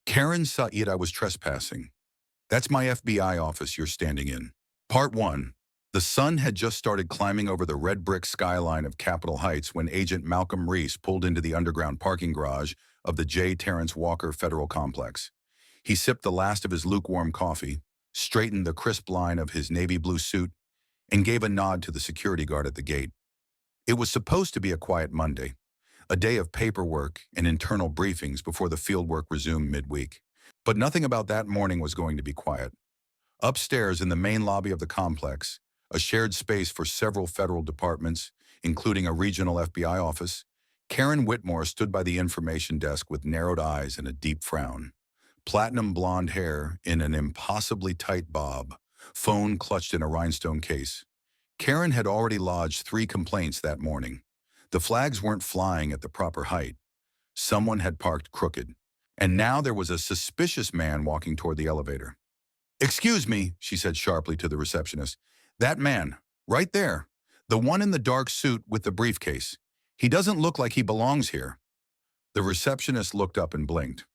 Karen saw it. I was trespassing. That's my FBI office you're standing in. Part 1. The sun had just started climbing over the red brick skyline of Capitol Heights when Agent Malcolm Reese pulled into the underground parking garage of the J. Terrence Walker Federal Complex. He sipped the last of his lukewarm coffee, straightened the crisp line of his navy blue suit, and gave a nod to the security guard at the gate. It was supposed to be a quiet Monday, a day of paperwork and internal briefings before the fieldwork resumed midweek. But nothing about that morning was going to be quiet. Upstairs in the main lobby of the complex, a shared space for several federal departments, including a regional FBI office, Karen Whitmore stood by the information desk with narrowed eyes and a deep frown. Platinum blonde hair in an impossibly tight bob, phone clutched in a rhinestone case. Karen had already lodged 3 complaints that morning. The flags weren't flying at the proper height. Someone had parked crooked. And now there was a suspicious man walking toward the elevator. "Excuse me," she said sharply to the receptionist. "That man, right there, the one in the dark suit with the briefcase. He doesn't look like he belongs here." The receptionist looked up and blinked.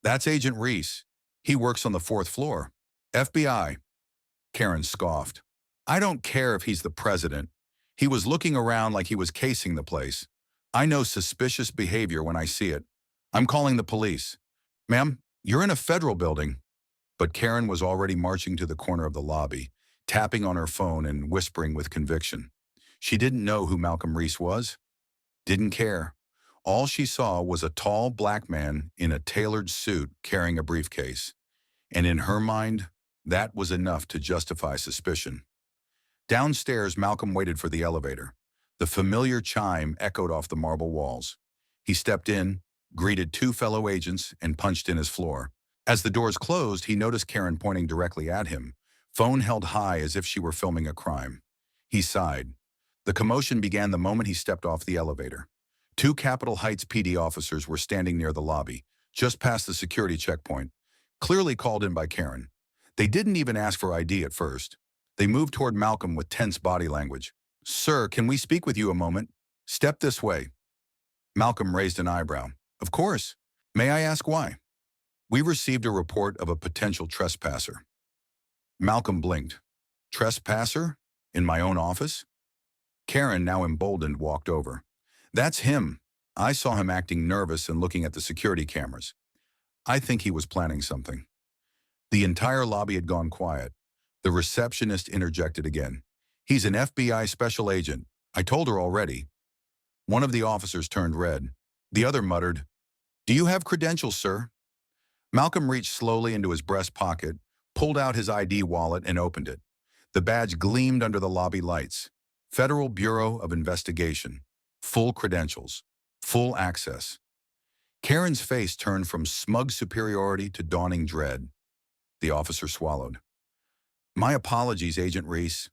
"That's Agent Reese. He works on the 4th floor. FBI." Karen scoffed. "I don't care if he's the president. He was looking around like he was casing the place. I know suspicious behavior when I see it. I'm calling the police." "Ma'am, you're in a federal building." But Karen was already marching to the corner of the lobby, tapping on her phone and whispering with conviction. She didn't know who Malcolm Reese was. Didn't care. All she saw was a tall black man in a tailored suit carrying a briefcase. And in her mind, that was enough to justify suspicion. Downstairs, Malcolm waited for the elevator. The familiar chime echoed off the marble walls. He stepped in, greeted 2 fellow agents, and punched in his floor. As the doors closed, he noticed Karen pointing directly at him, phone held high as if she were filming a crime. He sighed. The commotion began the moment he stepped off the elevator. 2 Capitol Heights PD officers were standing near the lobby, just past the security checkpoint, clearly called in by Karen. They didn't even ask for ID at first. They moved toward Malcolm with tense body language. "Sir, can we speak with you a moment? Step this way." Malcolm raised an eyebrow. "Of course. May I ask why?" "We received a report of a potential trespasser." Malcolm blinked. "Trespasser? In my own office?" Karen, now emboldened, walked over. "That's him. I saw him acting nervous and looking at the security cameras. I think he was planning something." The entire lobby had gone quiet. The receptionist interjected again. "He's an FBI special agent. I told her already." One of the officers turned red. The other muttered, "Do you have credentials, sir?" Malcolm reached slowly into his breast pocket, pulled out his ID wallet, and opened it. The badge gleamed under the lobby lights. Federal Bureau of Investigation. Full credentials. Full access. Karen's face turned from smug superiority to dawning dread. The officer swallowed. "My apologies, Agent Reese.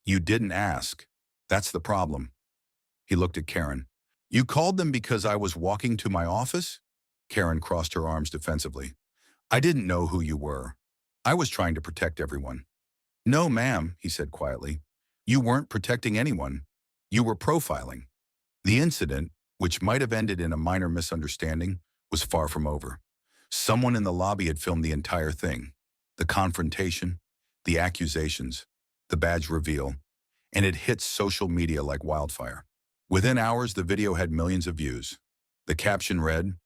You didn't ask. That's the problem." He looked at Karen. "You called them because I was walking to my office?" Karen crossed her arms defensively. "I didn't know who you were. I was trying to protect everyone." "No, ma'am," he said quietly. "You weren't protecting anyone. You were profiling." The incident, which might have ended in a minor misunderstanding, was far from over. Someone in the lobby had filmed the entire thing. The confrontation, the accusations, the badge reveal, and it hit social media like wildfire. Within hours, the video had millions of views. The caption read,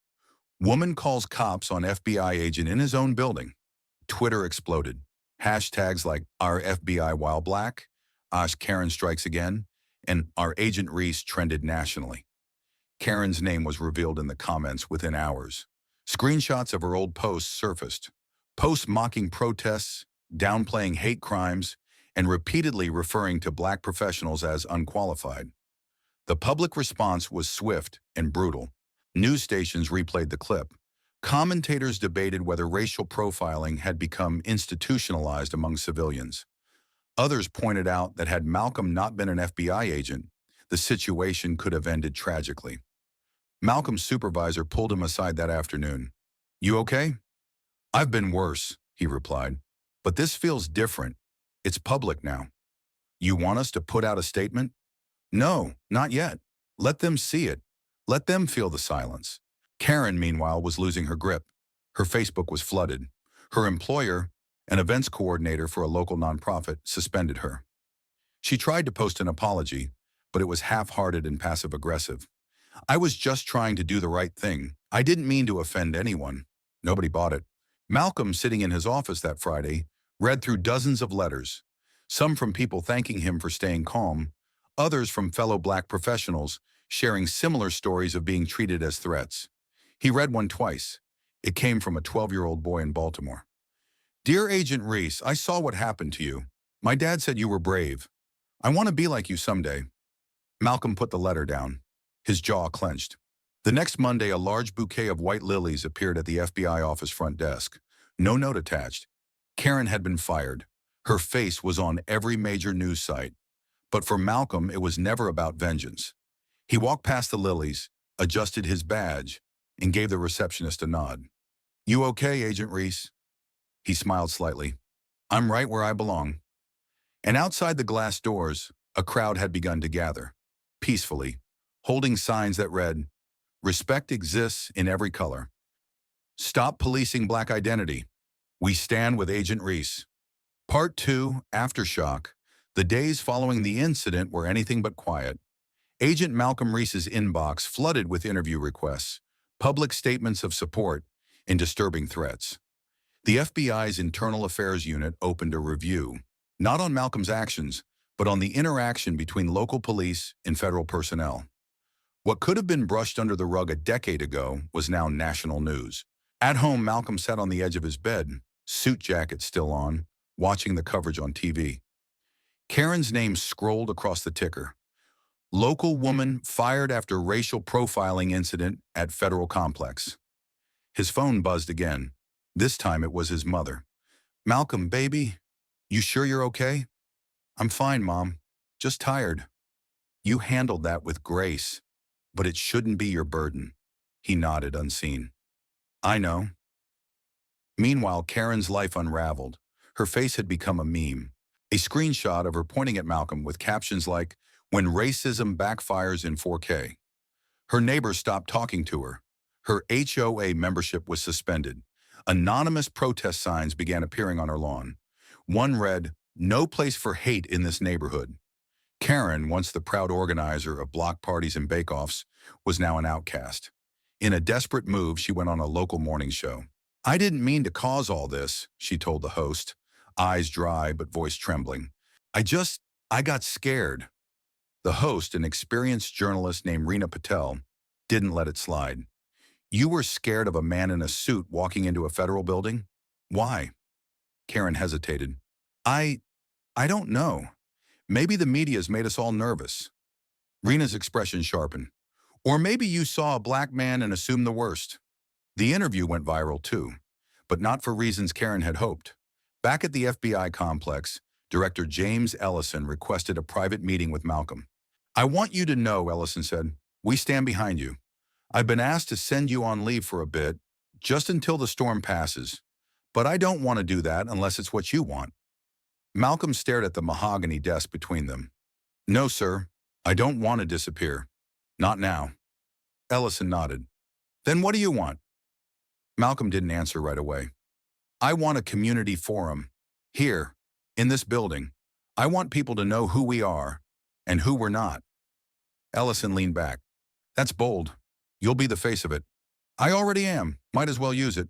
"Woman calls cops on FBI agent in his own building." Twitter exploded. Hashtags like "Our FBI while black," "Ash Karen strikes again," and "Our Agent Reese" trended nationally. Karen's name was revealed in the comments within hours. Screenshots of her old posts surfaced. Posts mocking protests, downplaying hate crimes, and repeatedly referring to black professionals as unqualified. The public response was swift and brutal. News stations replayed the clip. Commentators debated whether racial profiling had become institutionalized among civilians. Others pointed out that had Malcolm not been an FBI agent, the situation could have ended tragically. Malcolm's supervisor pulled him aside that afternoon. "You okay?" "I've been worse," he replied. "But this feels different. It's public now." "You want us to put out a statement?" "No, not yet. Let them see it. Let them feel the silence." Karen, meanwhile, was losing her grip. Her Facebook was flooded. Her employer, an events coordinator for a local nonprofit, suspended her. She tried to post an apology, but it was half-hearted and passive-aggressive. I was just trying to do the right thing. I didn't mean to offend anyone. Nobody bought it. Malcolm, sitting in his office that Friday, read through dozens of letters, some from people thanking him for staying calm, others from fellow Black professionals sharing similar stories of being treated as threats. He read one twice. It came from a 12-year-old boy in Baltimore. "Dear Agent Reese, I saw what happened to you. My dad said you were brave. I want to be like you someday." Malcolm put the letter down. His jaw clenched. The next Monday, a large bouquet of white lilies appeared at the FBI office front desk. No note attached. Karen had been fired. Her face was on every major news site. But for Malcolm, it was never about vengeance. He walked past the lilies, adjusted his badge, and gave the receptionist a nod. "You okay, Agent Reese?" He smiled slightly. "I'm right where I belong." And outside the glass doors, a crowd had begun to gather, peacefully, holding signs that read, "Respect exists in every color. Stop policing Black identity. We stand with Agent Reese." Part 2, Aftershock. The days following the incident were anything but quiet. Agent Malcolm Reese's inbox flooded with interview requests, public statements of support, and disturbing threats. The FBI's Internal Affairs Unit opened a review, not on Malcolm's actions, but on the interaction between local police and federal personnel. What could have been brushed under the rug a decade ago was now national news. At home, Malcolm sat on the edge of his bed, suit jacket still on, watching the coverage on TV. Karen's name scrolled across the ticker. "Local woman fired after racial profiling incident at federal complex." His phone buzzed again. This time it was his mother. "Malcolm, baby, you sure you're okay?" "I'm fine, Mom. Just tired." "You handled that with grace, but it shouldn't be your burden." He nodded, unseen. "I know." Meanwhile, Karen's life unraveled. Her face had become a meme. A screenshot of her pointing at Malcolm with captions like, "When racism backfires in 4K." Her neighbors stopped talking to her. Her HOA membership was suspended. Anonymous protest signs began appearing on her lawn. One read, "No place for hate in this neighborhood." Karen, once the proud organizer of block parties and bake-offs, was now an outcast. In a desperate move, she went on a local morning show. "I didn't mean to cause all this," she told the host, eyes dry but voice trembling. I got scared." The host, an experienced journalist named Rena Patel, didn't let it slide. "You were scared of a man in a suit walking into a federal building? Why?" Karen hesitated. I don't know. Maybe the media's made us all nervous." Rena's expression sharpened. "Or maybe you saw a Black man and assumed the worst." The interview went viral too, but not for reasons Karen had hoped. Back at the FBI complex, Director James Ellison requested a private meeting with Malcolm. "I want you to know," Ellison said, "we stand behind you. I've been asked to send you on leave for a bit, just until the storm passes. But I don't want to do that unless it's what you want." Malcolm stared at the mahogany desk between them. "No, sir, I don't want to disappear. Not now." Ellison nodded. "Then what do you want?" Malcolm didn't answer right away. "I want a community forum. Here, in this building. I want people to know who we are and who we're not." Ellison leaned back. "That's bold. You'll be the face of it." "I already am. Might as well use it."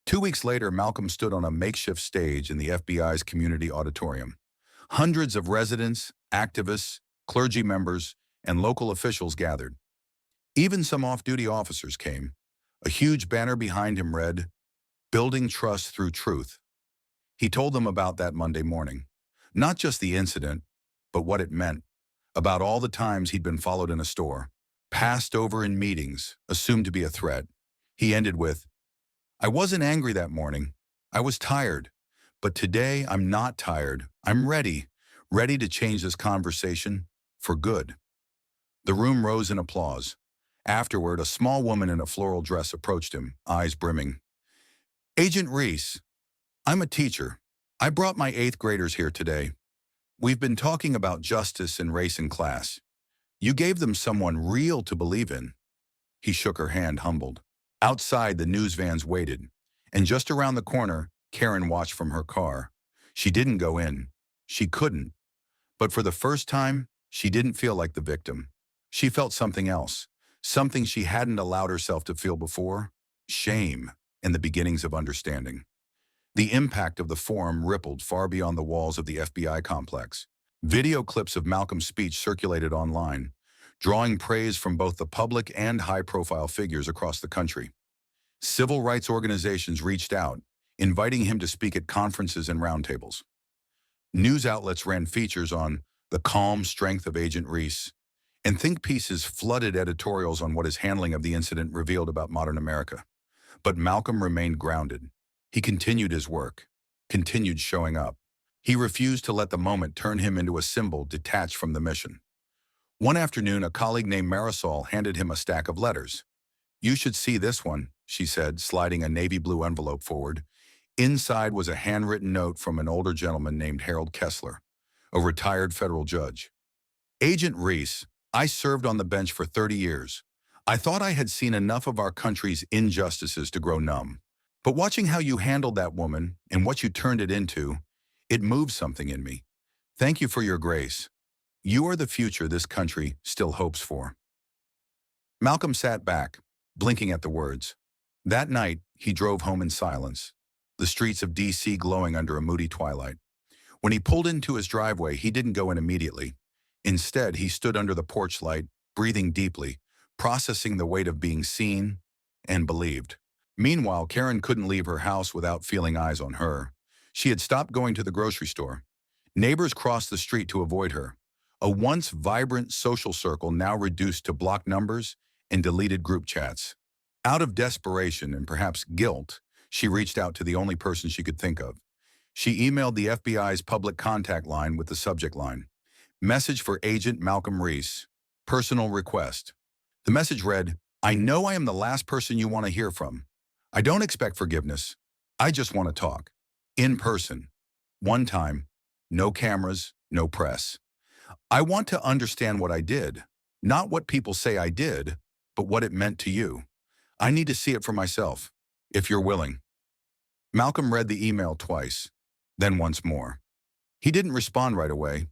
2 weeks later, Malcolm stood on a makeshift stage in the FBI's community auditorium. Hundreds of residents, activists, clergy members, and local officials gathered. Even some off-duty officers came. A huge banner behind him read, "Building Trust Through Truth." He told them about that Monday morning. Not just the incident, but what it meant. About all the times he'd been followed in a store, passed over in meetings, assumed to be a threat. He ended with, "I wasn't angry that morning. I was tired. But today I'm not tired. I'm ready to change this conversation for good." The room rose in applause. Afterward, a small woman in a floral dress approached him, eyes brimming. "Agent Reese, I'm a teacher. I brought my 8th graders here today. We've been talking about justice and race in class. You gave them someone real to believe in." He shook her hand, humbled. Outside, the news vans waited, and just around the corner, Karen watched from her car. She didn't go in. She couldn't. But for the first time, she didn't feel like the victim. She felt something else, something she hadn't allowed herself to feel before: shame and the beginnings of understanding. The impact of the forum rippled far beyond the walls of the FBI complex. Video clips of Malcolm's speech circulated online, drawing praise from both the public and high-profile figures across the country. Civil rights organizations reached out, inviting him to speak at conferences and roundtables. News outlets ran features on the calm strength of Agent Reese, and think pieces flooded editorials on what his handling of the incident revealed about modern America. But Malcolm remained grounded. He continued his work, continued showing up. He refused to let the moment turn him into a symbol detached from the mission. One afternoon, a colleague named Marisol handed him a stack of letters. "You should see this one," she said, sliding a navy blue envelope forward. Inside was a handwritten note from an older gentleman named Harold Kessler, a retired federal judge. "Agent Reese, I served on the bench for 30 years. I thought I had seen enough of our country's injustices to grow numb. But watching how you handled that woman and what you turned it into, it moved something in me. Thank you for your grace. You are the future this country still hopes for." Malcolm sat back, blinking at the words. That night, he drove home in silence, the streets of D.C. glowing under a moody twilight. When he pulled into his driveway, he didn't go in immediately. Instead, he stood under the porch light, breathing deeply, processing the weight of being seen and believed. Meanwhile, Karen couldn't leave her house without feeling eyes on her. She had stopped going to the grocery store. Neighbors crossed the street to avoid her. A once vibrant social circle now reduced to block numbers and deleted group chats. Out of desperation and perhaps guilt, she reached out to the only person she could think of. She emailed the FBI's public contact line with the subject line: "Message for Agent Malcolm Reese. Personal request." The message read, "I know I am the last person you want to hear from. I don't expect forgiveness. I just want to talk. In person. One time. No cameras, no press. I want to understand what I did. Not what people say I did, but what it meant to you. I need to see it for myself, if you're willing." Malcolm read the email twice, then once more. He didn't respond right away.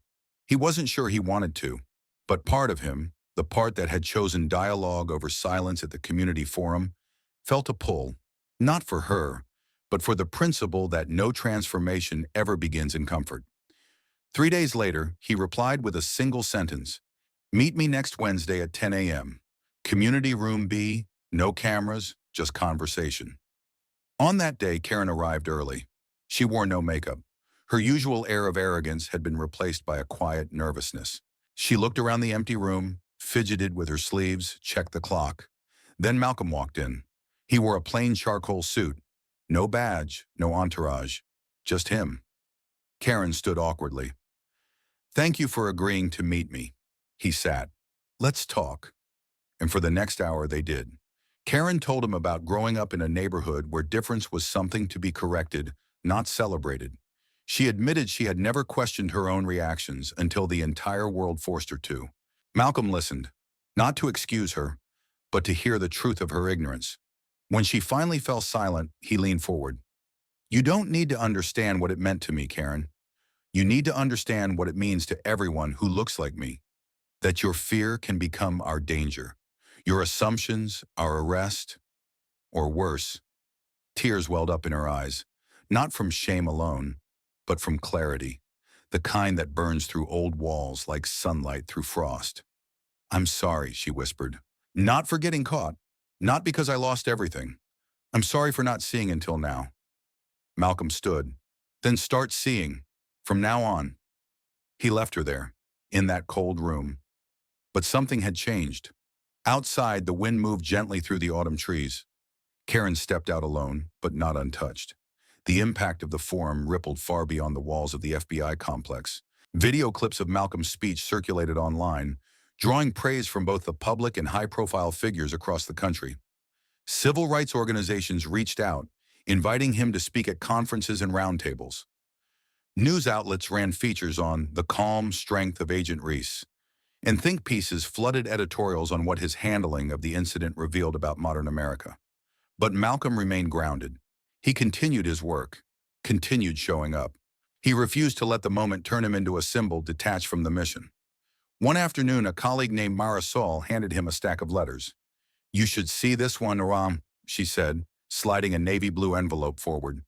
He wasn't sure he wanted to, but part of him, the part that had chosen dialogue over silence at the community forum, felt a pull, not for her, but for the principle that no transformation ever begins in comfort. 3 days later, he replied with a single sentence: "Meet me next Wednesday at 10 a.m. Community Room B, no cameras, just conversation." On that day, Karen arrived early. She wore no makeup. Her usual air of arrogance had been replaced by a quiet nervousness. She looked around the empty room, fidgeted with her sleeves, checked the clock. Then Malcolm walked in. He wore a plain charcoal suit. No badge, no entourage. Just him. Karen stood awkwardly. "Thank you for agreeing to meet me." He sat. "Let's talk." And for the next hour they did. Karen told him about growing up in a neighborhood where difference was something to be corrected, not celebrated. She admitted she had never questioned her own reactions until the entire world forced her to. Malcolm listened, not to excuse her, but to hear the truth of her ignorance. When she finally fell silent, he leaned forward. "You don't need to understand what it meant to me, Karen. You need to understand what it means to everyone who looks like me. That your fear can become our danger. Your assumptions, our arrest, or worse." Tears welled up in her eyes, not from shame alone, but from clarity, the kind that burns through old walls like sunlight through frost. "I'm sorry," she whispered. "Not for getting caught. Not because I lost everything. I'm sorry for not seeing until now." Malcolm stood. "Then start seeing. From now on." He left her there, in that cold room. But something had changed. Outside, the wind moved gently through the autumn trees. Karen stepped out alone, but not untouched. The impact of the forum rippled far beyond the walls of the FBI complex. Video clips of Malcolm's speech circulated online, drawing praise from both the public and high-profile figures across the country. Civil rights organizations reached out, inviting him to speak at conferences and roundtables. News outlets ran features on the calm strength of Agent Reese, and think pieces flooded editorials on what his handling of the incident revealed about modern America. But Malcolm remained grounded. He continued his work, continued showing up. He refused to let the moment turn him into a symbol detached from the mission. One afternoon, a colleague named Marisol handed him a stack of letters. "You should see this one, Ram," she said, sliding a navy blue envelope forward.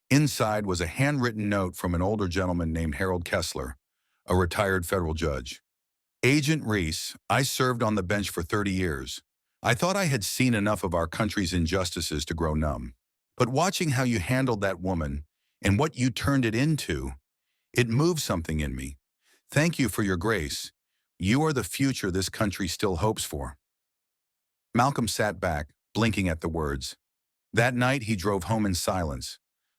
Inside was a handwritten note from an older gentleman named Harold Kessler, a retired federal judge. "Agent Reese, I served on the bench for 30 years. I thought I had seen enough of our country's injustices to grow numb. But watching how you handled that woman and what you turned it into, it moved something in me. Thank you for your grace. You are the future this country still hopes for." Malcolm sat back, blinking at the words. That night, he drove home in silence,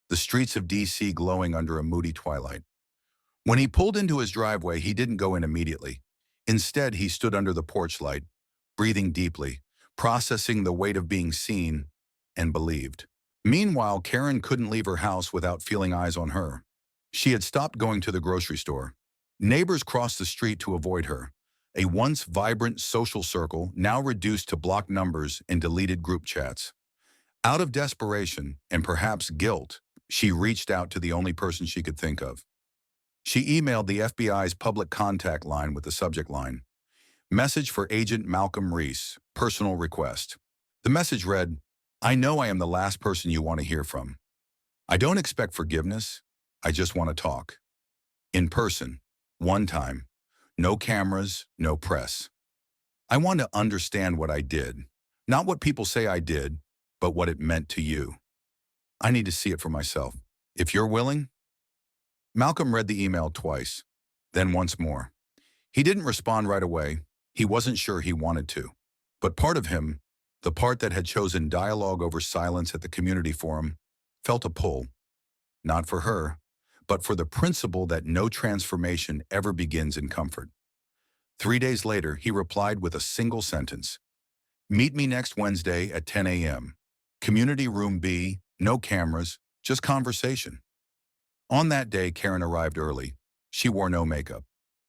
the streets of D.C. glowing under a moody twilight. When he pulled into his driveway, he didn't go in immediately. Instead, he stood under the porch light, breathing deeply, processing the weight of being seen and believed. Meanwhile, Karen couldn't leave her house without feeling eyes on her. She had stopped going to the grocery store. Neighbors crossed the street to avoid her, a once vibrant social circle now reduced to blocked numbers and deleted group chats. Out of desperation and perhaps guilt, she reached out to the only person she could think of. She emailed the FBI's public contact line with the subject line, "Message for Agent Malcolm Reese, personal request." The message read, "I know I am the last person you want to hear from. I don't expect forgiveness. I just want to talk. In person, one time. No cameras, no press. I want to understand what I did. Not what people say I did, but what it meant to you. I need to see it for myself. If you're willing." Malcolm read the email twice, then once more. He didn't respond right away. He wasn't sure he wanted to. But part of him, the part that had chosen dialogue over silence at the community forum, felt a pull. Not for her, but for the principle that no transformation ever begins in comfort. 3 days later, he replied with a single sentence. "Meet me next Wednesday at 10 a.m. Community Room B, no cameras, just conversation." On that day, Karen arrived early. She wore no makeup.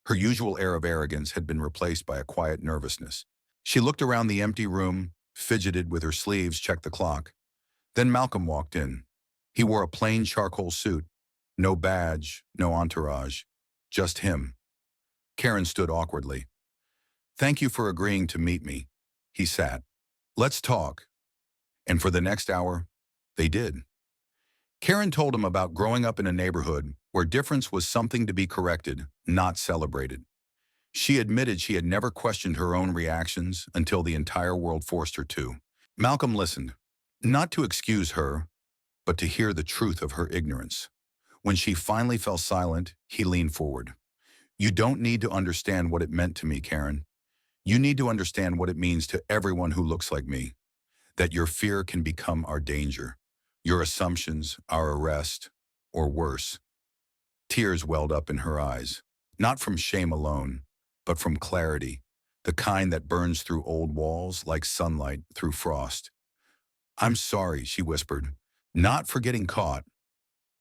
Her usual air of arrogance had been replaced by a quiet nervousness. She looked around the empty room, fidgeted with her sleeves, checked the clock. Then Malcolm walked in. He wore a plain charcoal suit. No badge, no entourage. Just him. Karen stood awkwardly. "Thank you for agreeing to meet me." He sat. "Let's talk." And for the next hour, they did. Karen told him about growing up in a neighborhood where difference was something to be corrected, not celebrated. She admitted she had never questioned her own reactions until the entire world forced her to. Malcolm listened, not to excuse her, but to hear the truth of her ignorance. When she finally fell silent, he leaned forward. "You don't need to understand what it meant to me, Karen. You need to understand what it means to everyone who looks like me. That your fear can become our danger. Your assumptions, our arrest, or worse." Tears welled up in her eyes, not from shame alone, but from clarity, the kind that burns through old walls like sunlight through frost. "I'm sorry," she whispered, "not for getting caught.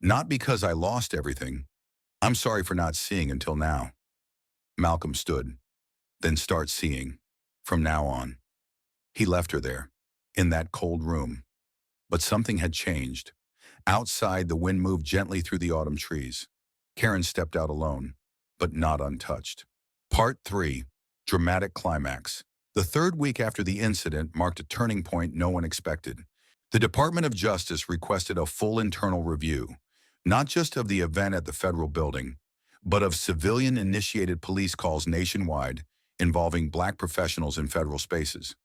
Not because I lost everything. I'm sorry for not seeing until now." Malcolm stood. "Then start seeing. From now on." He left her there, in that cold room. But something had changed. Outside, the wind moved gently through the autumn trees. Karen stepped out alone, but not untouched. Part 3. Dramatic Climax. The third week after the incident marked a turning point no one expected. The Department of Justice requested a full internal review, not just of the event at the federal building, but of civilian-initiated police calls nationwide involving Black professionals in federal spaces.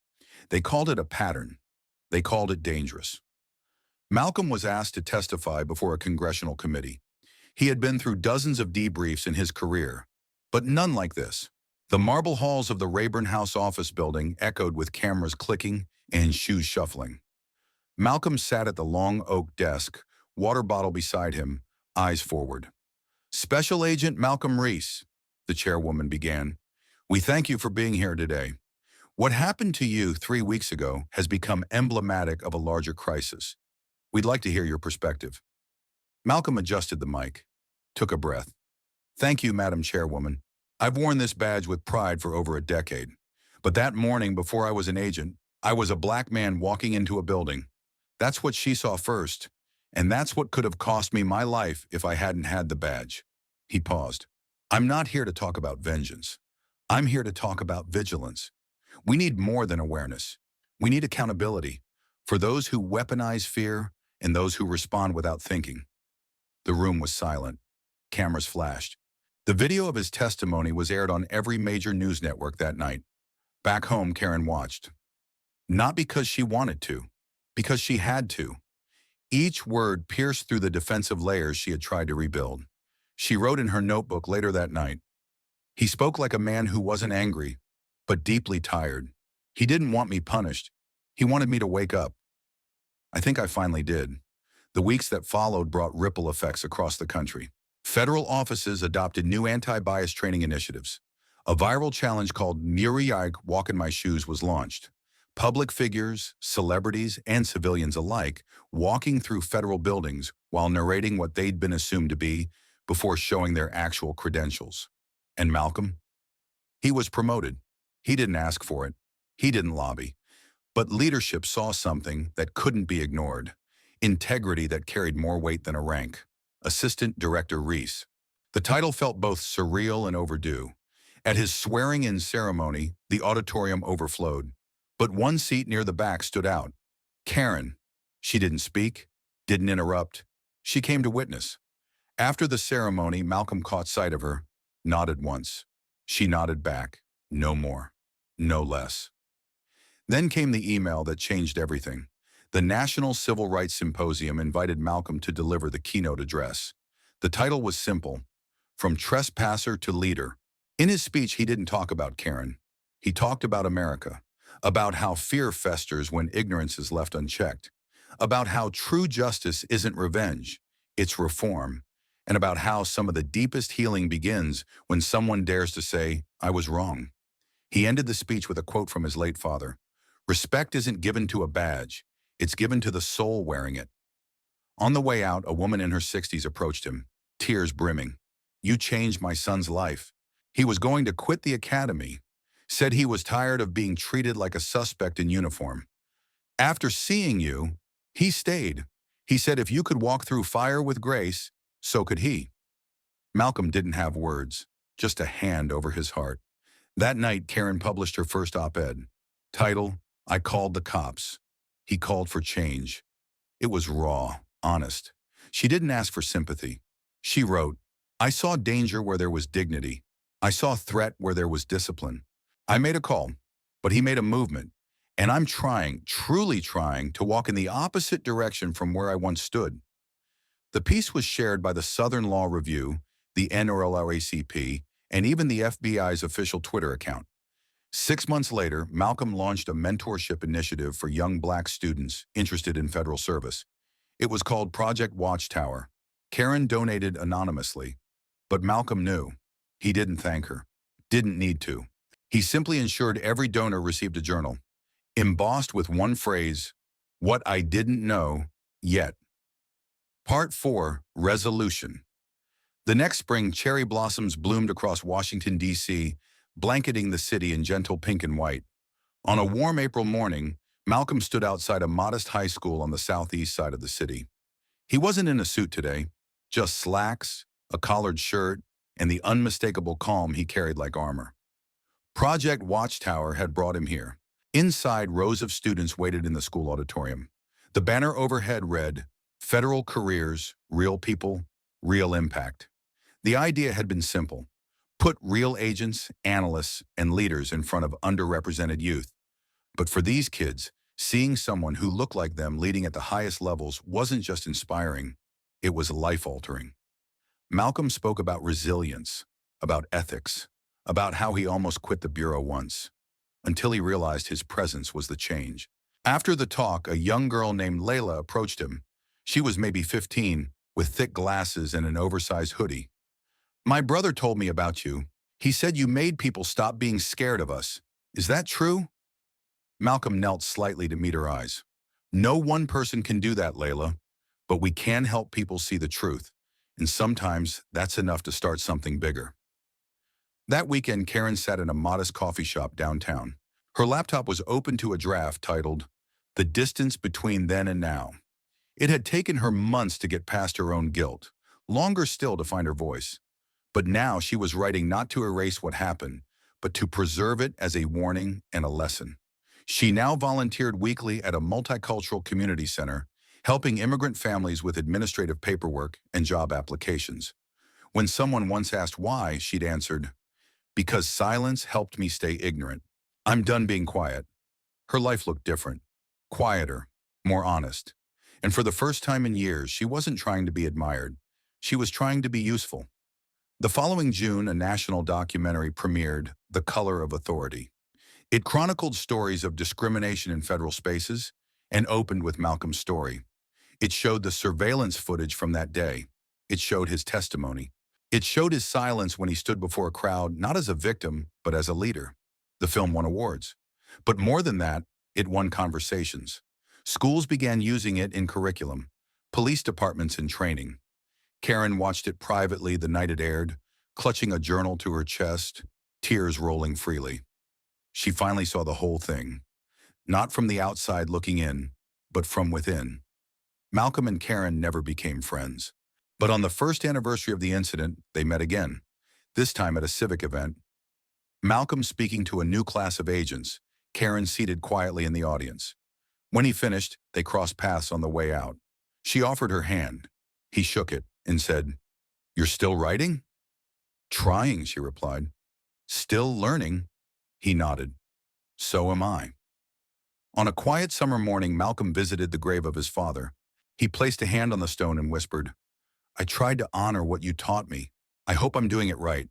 They called it a pattern. They called it dangerous. Malcolm was asked to testify before a congressional committee. He had been through dozens of debriefs in his career, but none like this. The marble halls of the Rayburn House office building echoed with cameras clicking and shoes shuffling. Malcolm sat at the long oak desk, water bottle beside him, eyes forward. "Special Agent Malcolm Reese," the chairwoman began, "we thank you for being here today. What happened to you 3 weeks ago has become emblematic of a larger crisis. We'd like to hear your perspective." Malcolm adjusted the mic, took a breath. "Thank you, Madam Chairwoman. I've worn this badge with pride for over a decade. But that morning before I was an agent, I was a Black man walking into a building. That's what she saw first, and that's what could have cost me my life if I hadn't had the badge. He paused. I'm not here to talk about vengeance. I'm here to talk about vigilance. We need more than awareness. We need accountability for those who weaponize fear and those who respond without thinking. The room was silent. Cameras flashed. The video of his testimony was aired on every major news network that night. Back home, Karen watched. Not because she wanted to, because she had to. Each word pierced through the defensive layers she had tried to rebuild. She wrote in her notebook later that night, "He spoke like a man who wasn't angry, but deeply tired. He didn't want me punished. He wanted me to wake up." I think I finally did. The weeks that followed brought ripple effects across the country. Federal offices adopted new anti-bias training initiatives. A viral challenge called Muriag Walk in My Shoes was launched. Public figures, celebrities, and civilians alike walking through federal buildings while narrating what they'd been assumed to be before showing their actual credentials. And Malcolm? He was promoted. He didn't ask for it. He didn't lobby. But leadership saw something that couldn't be ignored. Integrity that carried more weight than a rank. Assistant Director Reese. The title felt both surreal and overdue. At his swearing-in ceremony, the auditorium overflowed. But one seat near the back stood out. Karen. She didn't speak, didn't interrupt. She came to witness. After the ceremony, Malcolm caught sight of her, nodded once. She nodded back. No more. No less. Then came the email that changed everything. The National Civil Rights Symposium invited Malcolm to deliver the keynote address. The title was simple, From Trespasser to Leader. In his speech, he didn't talk about Karen. He talked about America, about how fear festers when ignorance is left unchecked, about how true justice isn't revenge, it's reform, and about how some of the deepest healing begins when someone dares to say, "I was wrong." He ended the speech with a quote from his late father. "Respect isn't given to a badge, it's given to the soul wearing it." On the way out, a woman in her 60s approached him, tears brimming. "You changed my son's life. He was going to quit the academy. Said he was tired of being treated like a suspect in uniform. After seeing you, he stayed. He said if you could walk through fire with grace, so could he." Malcolm didn't have words, just a hand over his heart. That night, Karen published her first op-ed. Title, "I Called the Cops." He called for change. It was raw, honest. She didn't ask for sympathy. She wrote, "I saw danger where there was dignity. I saw threat where there was discipline. I made a call, but he made a movement. And I'm trying, truly trying, to walk in the opposite direction from where I once stood." The piece was shared by the Southern Law Review, the NRLRACP, and even the FBI's official Twitter account. 6 months later, Malcolm launched a mentorship initiative for young Black students interested in federal service. It was called Project Watchtower. Karen donated anonymously, but Malcolm knew. He didn't thank her, didn't need to. He simply ensured every donor received a journal, embossed with one phrase, "What I didn't know yet." Part 4, Resolution. The next spring, cherry blossoms bloomed across Washington, D.C., blanketing the city in gentle pink and white. On a warm April morning, Malcolm stood outside a modest high school on the southeast side of the city. He wasn't in a suit today, just slacks, a collared shirt, and the unmistakable calm he carried like armor. Project Watchtower had brought him here. Inside, rows of students waited in the school auditorium. The banner overhead read, "Federal Careers, Real People, Real Impact." The idea had been simple. Put real agents, analysts, and leaders in front of underrepresented youth. But for these kids, seeing someone who looked like them leading at the highest levels wasn't just inspiring, it was life-altering. Malcolm spoke about resilience, about ethics, about how he almost quit the bureau once, until he realized his presence was the change. After the talk, a young girl named Layla approached him. She was maybe 15, with thick glasses and an oversized hoodie. "My brother told me about you. He said you made people stop being scared of us. Is that true?" Malcolm knelt slightly to meet her eyes. "No one person can do that, Layla, but we can help people see the truth, and sometimes that's enough to start something bigger." That weekend, Karen sat in a modest coffee shop downtown. Her laptop was open to a draft titled, the distance between then and now. It had taken her months to get past her own guilt, longer still to find her voice. But now she was writing not to erase what happened, but to preserve it as a warning and a lesson. She now volunteered weekly at a multicultural community center, helping immigrant families with administrative paperwork and job applications. When someone once asked why, she'd answered, "Because silence helped me stay ignorant. I'm done being quiet." Her life looked different, quieter, more honest. And for the first time in years, she wasn't trying to be admired. She was trying to be useful. The following June, a national documentary premiered, The Color of Authority. It chronicled stories of discrimination in federal spaces and opened with Malcolm's story. It showed the surveillance footage from that day. It showed his testimony. It showed his silence when he stood before a crowd, not as a victim, but as a leader. The film won awards. But more than that, it won conversations. Schools began using it in curriculum, police departments in training. Karen watched it privately the night it aired, clutching a journal to her chest, tears rolling freely. She finally saw the whole thing, not from the outside looking in, but from within. Malcolm and Karen never became friends. But on the first anniversary of the incident, they met again, this time at a civic event. Malcolm speaking to a new class of agents, Karen seated quietly in the audience. When he finished, they crossed paths on the way out. She offered her hand. He shook it and said, "You're still writing?" "Trying," she replied. "Still learning?" He nodded. "So am I." On a quiet summer morning, Malcolm visited the grave of his father. He placed a hand on the stone and whispered, "I tried to honor what you taught me. I hope I'm doing it right."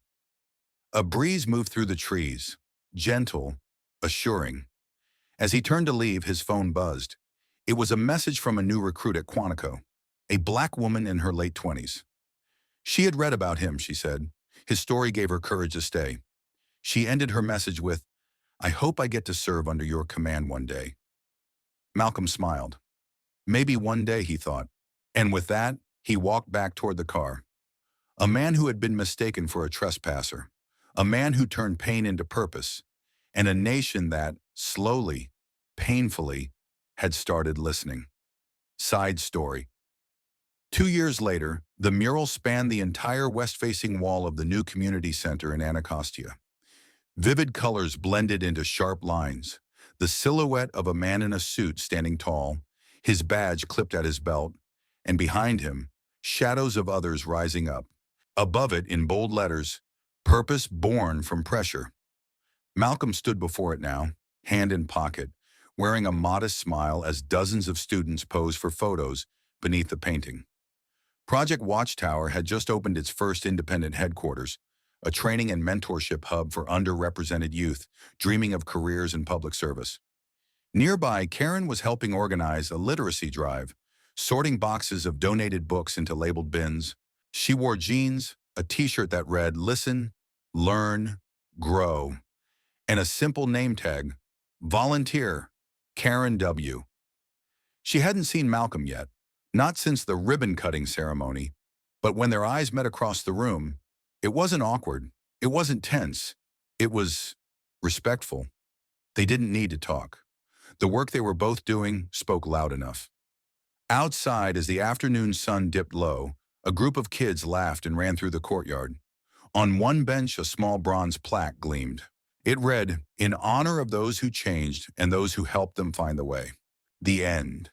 A breeze moved through the trees, gentle, assuring. As he turned to leave, his phone buzzed. It was a message from a new recruit at Quantico, a black woman in her late 20s. She had read about him, she said. His story gave her courage to stay. She ended her message with, "I hope I get to serve under your command one day." Malcolm smiled. Maybe one day, he thought. And with that, he walked back toward the car. A man who had been mistaken for a trespasser. A man who turned pain into purpose. And a nation that, slowly, painfully, had started listening. Side story. 2 years later, the mural spanned the entire west-facing wall of the new community center in Anacostia. Vivid colors blended into sharp lines. The silhouette of a man in a suit standing tall, his badge clipped at his belt, and behind him, shadows of others rising up. Above it, in bold letters, "Purpose born from pressure." Malcolm stood before it now, hand in pocket, wearing a modest smile as dozens of students posed for photos beneath the painting. Project Watchtower had just opened its first independent headquarters, a training and mentorship hub for underrepresented youth dreaming of careers in public service. Nearby, Karen was helping organize a literacy drive, sorting boxes of donated books into labeled bins. She wore jeans, a t-shirt that read, "Listen, Learn, Grow," and a simple name tag, "Volunteer, Karen W." She hadn't seen Malcolm yet, not since the ribbon-cutting ceremony, but when their eyes met across the room, it wasn't awkward, it wasn't tense, it was respectful. They didn't need to talk. The work they were both doing spoke loud enough. Outside, as the afternoon sun dipped low, a group of kids laughed and ran through the courtyard. On one bench, a small bronze plaque gleamed. It read, "In honor of those who changed and those who helped them find the way." The end.